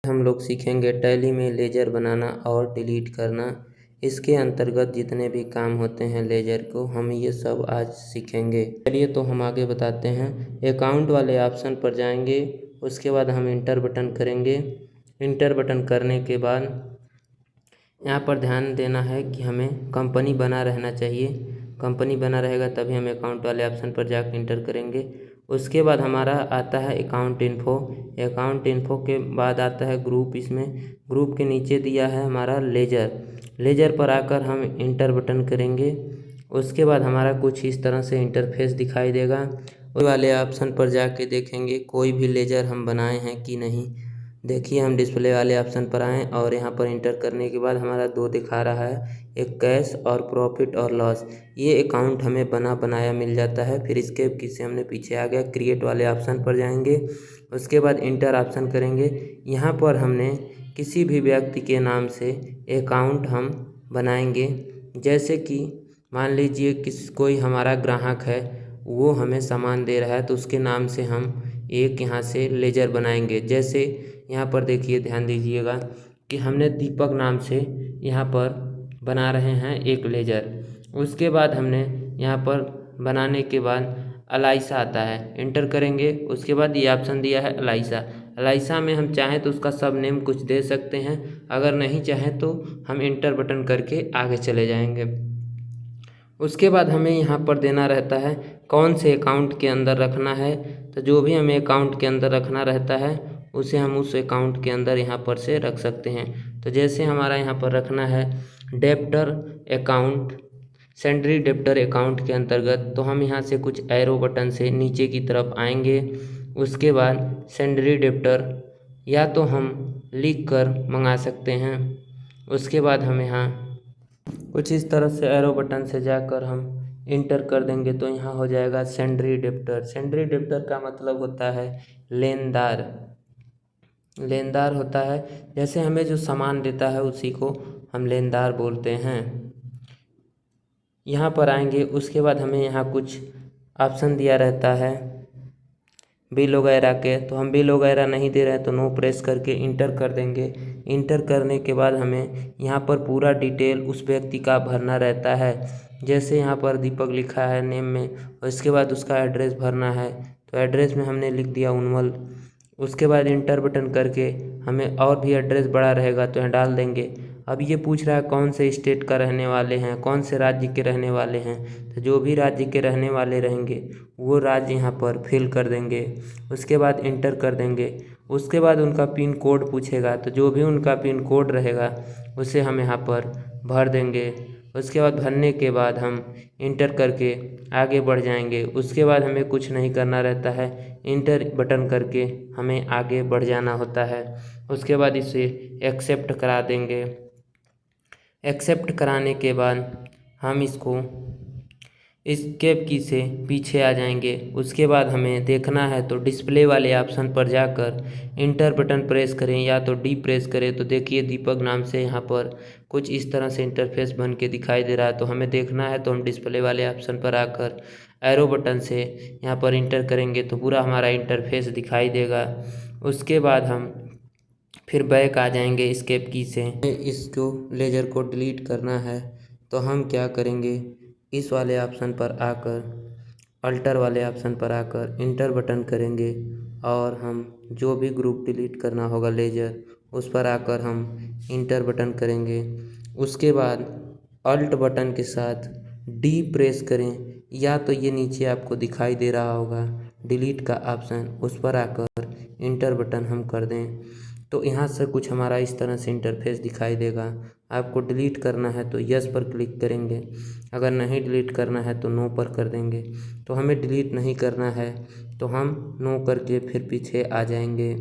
हम लोग सीखेंगे टैली में लेजर बनाना और डिलीट करना। इसके अंतर्गत जितने भी काम होते हैं लेजर को हम ये सब आज सीखेंगे। चलिए तो हम आगे बताते हैं। अकाउंट वाले ऑप्शन पर जाएंगे, उसके बाद हम इंटर बटन करेंगे। इंटर बटन करने के बाद यहाँ पर ध्यान देना है कि हमें कंपनी बना रहना चाहिए। कंपनी बना रहेगा तभी हम अकाउंट वाले ऑप्शन पर जाकर इंटर करेंगे। उसके बाद हमारा आता है अकाउंट इन्फो। अकाउंट इन्फो के बाद आता है ग्रुप। इसमें ग्रुप के नीचे दिया है हमारा लेजर। लेजर पर आकर हम इंटर बटन करेंगे। उसके बाद हमारा कुछ इस तरह से इंटरफेस दिखाई देगा। उस वाले ऑप्शन पर जाके देखेंगे कोई भी लेजर हम बनाए हैं कि नहीं। देखिए हम डिस्प्ले वाले ऑप्शन पर आएँ और यहाँ पर इंटर करने के बाद हमारा दो दिखा रहा है, एक कैश और प्रॉफिट और लॉस। ये अकाउंट हमें बना बनाया मिल जाता है। फिर इसके किसी हमने पीछे आ गया, क्रिएट वाले ऑप्शन पर जाएंगे। उसके बाद इंटर ऑप्शन करेंगे। यहाँ पर हमने किसी भी व्यक्ति के नाम से अकाउंट हम बनाएंगे। जैसे कि मान लीजिए कोई हमारा ग्राहक है, वो हमें सामान दे रहा है तो उसके नाम से हम एक यहाँ से लेजर बनाएंगे। जैसे यहाँ पर देखिए, ध्यान दीजिएगा कि हमने दीपक नाम से यहाँ पर बना रहे हैं एक लेजर। उसके बाद हमने यहाँ पर बनाने के बाद अलाइसा आता है, इंटर करेंगे। उसके बाद ये ऑप्शन दिया है अलाइसा। अलाइसा में हम चाहें तो उसका सब नेम कुछ दे सकते हैं, अगर नहीं चाहें तो हम इंटर बटन करके आगे चले जाएंगे। उसके बाद हमें यहाँ पर देना रहता है कौन से अकाउंट के अंदर रखना है। तो जो भी हमें अकाउंट के अंदर रखना रहता है उसे हम उस अकाउंट के अंदर यहाँ पर से रख सकते हैं। तो जैसे हमारा यहाँ पर रखना है debtor account, sundry debtor account के अंतर्गत, तो हम यहाँ से कुछ एरो बटन से नीचे की तरफ आएंगे। उसके बाद सेंड्री डेप्टर या तो हम लिख कर मंगा सकते हैं। उसके बाद हम यहाँ कुछ इस तरह से एरो बटन से जाकर हम इंटर कर देंगे तो यहाँ हो जाएगा सेंड्री डेप्टर। सेंड्री डेप्टर का मतलब होता है लेनदार। लेनदार होता है, जैसे हमें जो सामान देता है उसी को हम लेनदार बोलते हैं। यहाँ पर आएंगे, उसके बाद हमें यहाँ कुछ ऑप्शन दिया रहता है बिल वगैरह के, तो हम बिल वगैरह नहीं दे रहे हैं तो नो प्रेस करके इंटर कर देंगे। इंटर करने के बाद हमें यहाँ पर पूरा डिटेल उस व्यक्ति का भरना रहता है। जैसे यहाँ पर दीपक लिखा है नेम में, और इसके बाद उसका एड्रेस भरना है, तो एड्रेस में हमने लिख दिया उनवल। उसके बाद इंटर बटन करके हमें और भी एड्रेस बड़ा रहेगा तो यहाँ डाल देंगे। अब ये पूछ रहा है कौन से स्टेट का रहने वाले हैं, कौन से राज्य के रहने वाले हैं, तो जो भी राज्य के रहने वाले रहेंगे वो राज्य यहाँ पर फिल कर देंगे। उसके बाद इंटर कर देंगे। उसके बाद उनका पिन कोड पूछेगा, तो जो भी उनका पिन कोड रहेगा उसे हम यहाँ पर भर देंगे। उसके बाद भरने के बाद हम इंटर करके आगे बढ़ जाएंगे। उसके बाद हमें कुछ नहीं करना रहता है, इंटर बटन करके हमें आगे बढ़ जाना होता है। उसके बाद इसे एक्सेप्ट करा देंगे। एक्सेप्ट कराने के बाद हम इसको एस्केप की से पीछे आ जाएंगे। उसके बाद हमें देखना है तो डिस्प्ले वाले ऑप्शन पर जाकर इंटर बटन प्रेस करें या तो डी प्रेस करें, तो देखिए दीपक नाम से यहाँ पर कुछ इस तरह से इंटरफेस बन के दिखाई दे रहा है। तो हमें देखना है तो हम डिस्प्ले वाले ऑप्शन पर आकर एरो बटन से यहाँ पर इंटर करेंगे तो पूरा हमारा इंटरफेस दिखाई देगा। उसके बाद हम फिर बैक आ जाएंगे एस्केप की से। इसको लेजर को डिलीट करना है तो हम क्या करेंगे, इस वाले ऑप्शन पर आकर अल्टर वाले ऑप्शन पर आकर इंटर बटन करेंगे और हम जो भी ग्रुप डिलीट करना होगा लेजर उस पर आकर हम इंटर बटन करेंगे। उसके बाद अल्ट बटन के साथ डी प्रेस करें या तो ये नीचे आपको दिखाई दे रहा होगा डिलीट का ऑप्शन, उस पर आकर इंटर बटन हम कर दें तो यहाँ से कुछ हमारा इस तरह से इंटरफेस दिखाई देगा। आपको डिलीट करना है तो यस पर क्लिक करेंगे, अगर नहीं डिलीट करना है तो नो पर कर देंगे। तो हमें डिलीट नहीं करना है तो हम नो करके फिर पीछे आ जाएंगे।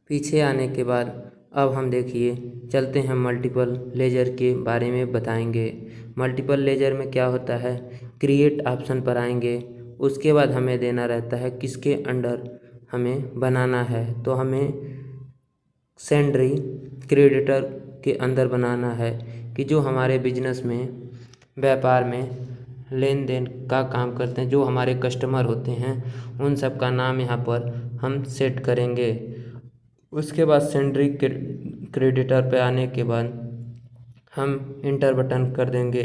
पीछे आने के बाद अब हम देखिए चलते हैं मल्टीपल लेजर के बारे में बताएंगे। मल्टीपल लेजर में क्या होता है, क्रिएट ऑप्शन पर आएंगे। उसके बाद हमें देना रहता है किसके अंडर हमें बनाना है, तो हमें सेंड्री क्रेडिटर के अंदर बनाना है कि जो हमारे बिजनेस में व्यापार में लेन देन का काम करते हैं, जो हमारे कस्टमर होते हैं उन सब का नाम यहाँ पर हम सेट करेंगे। उसके बाद सेंड्री क्रेडिटर पे आने के बाद हम इंटर बटन कर देंगे।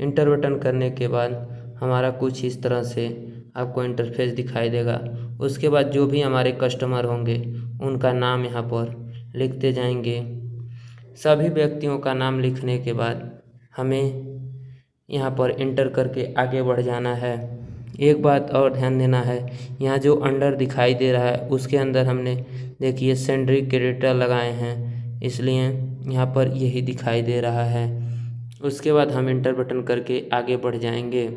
इंटर बटन करने के बाद हमारा कुछ इस तरह से आपको इंटरफेस दिखाई देगा। उसके बाद जो भी हमारे कस्टमर होंगे उनका नाम यहाँ पर लिखते जाएंगे। सभी व्यक्तियों का नाम लिखने के बाद हमें यहाँ पर इंटर करके आगे बढ़ जाना है। एक बात और ध्यान देना है, यहाँ जो अंडर दिखाई दे रहा है उसके अंदर हमने देखिए सेंड्री क्रेडिटर लगाए हैं, इसलिए यहाँ पर यही दिखाई दे रहा है। उसके बाद हम इंटर बटन करके आगे बढ़ जाएंगे।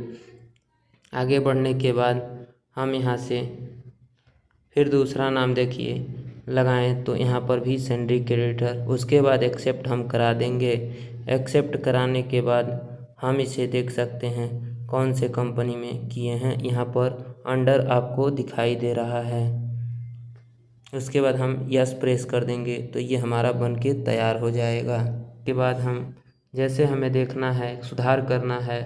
आगे बढ़ने के बाद हम यहाँ से फिर दूसरा नाम देखिए लगाएं तो यहाँ पर भी सेंड्री क्रेडिटर। उसके बाद एक्सेप्ट हम करा देंगे। एक्सेप्ट कराने के बाद हम इसे देख सकते हैं कौन से कंपनी में किए हैं, यहाँ पर अंडर आपको दिखाई दे रहा है। उसके बाद हम यस प्रेस कर देंगे तो ये हमारा बन के तैयार हो जाएगा। उसके बाद हम जैसे हमें देखना है, सुधार करना है,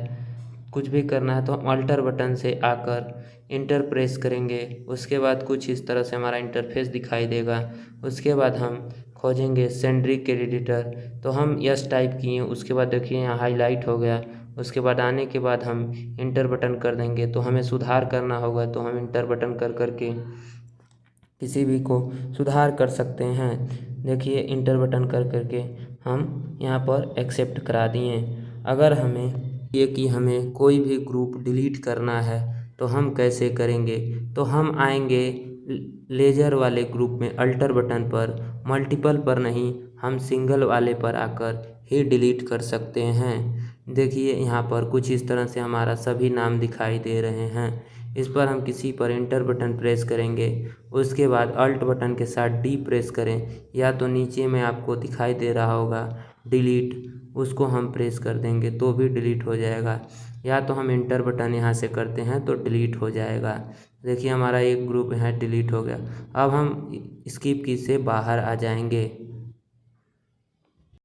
कुछ भी करना है तो हम अल्टर बटन से आकर इंटर प्रेस करेंगे। उसके बाद कुछ इस तरह से हमारा इंटरफेस दिखाई देगा। उसके बाद हम खोजेंगे सेंड्री क्रेडिटर, तो हम यस टाइप किए। उसके बाद देखिए यहाँ हाईलाइट हो गया। उसके बाद आने के बाद हम इंटर बटन कर देंगे। तो हमें सुधार करना होगा तो हम इंटर बटन कर करके किसी भी को सुधार कर सकते हैं। देखिए इंटर बटन कर करके हम यहाँ पर एक्सेप्ट करा दिए। अगर हमें ये कि हमें कोई भी ग्रुप डिलीट करना है तो हम कैसे करेंगे, तो हम आएंगे लेजर वाले ग्रुप में अल्टर बटन पर, मल्टीपल पर नहीं, हम सिंगल वाले पर आकर ही डिलीट कर सकते हैं। देखिए यहाँ पर कुछ इस तरह से हमारा सभी नाम दिखाई दे रहे हैं। इस पर हम किसी पर इंटर बटन प्रेस करेंगे। उसके बाद अल्ट बटन के साथ डी प्रेस करें, या तो नीचे में आपको दिखाई दे रहा होगा डिलीट, उसको हम प्रेस कर देंगे तो भी डिलीट हो जाएगा। या तो हम इंटर बटन यहाँ से करते हैं तो डिलीट हो जाएगा। देखिए हमारा एक ग्रुप यहाँ डिलीट हो गया। अब हम स्किप की से बाहर आ जाएंगे।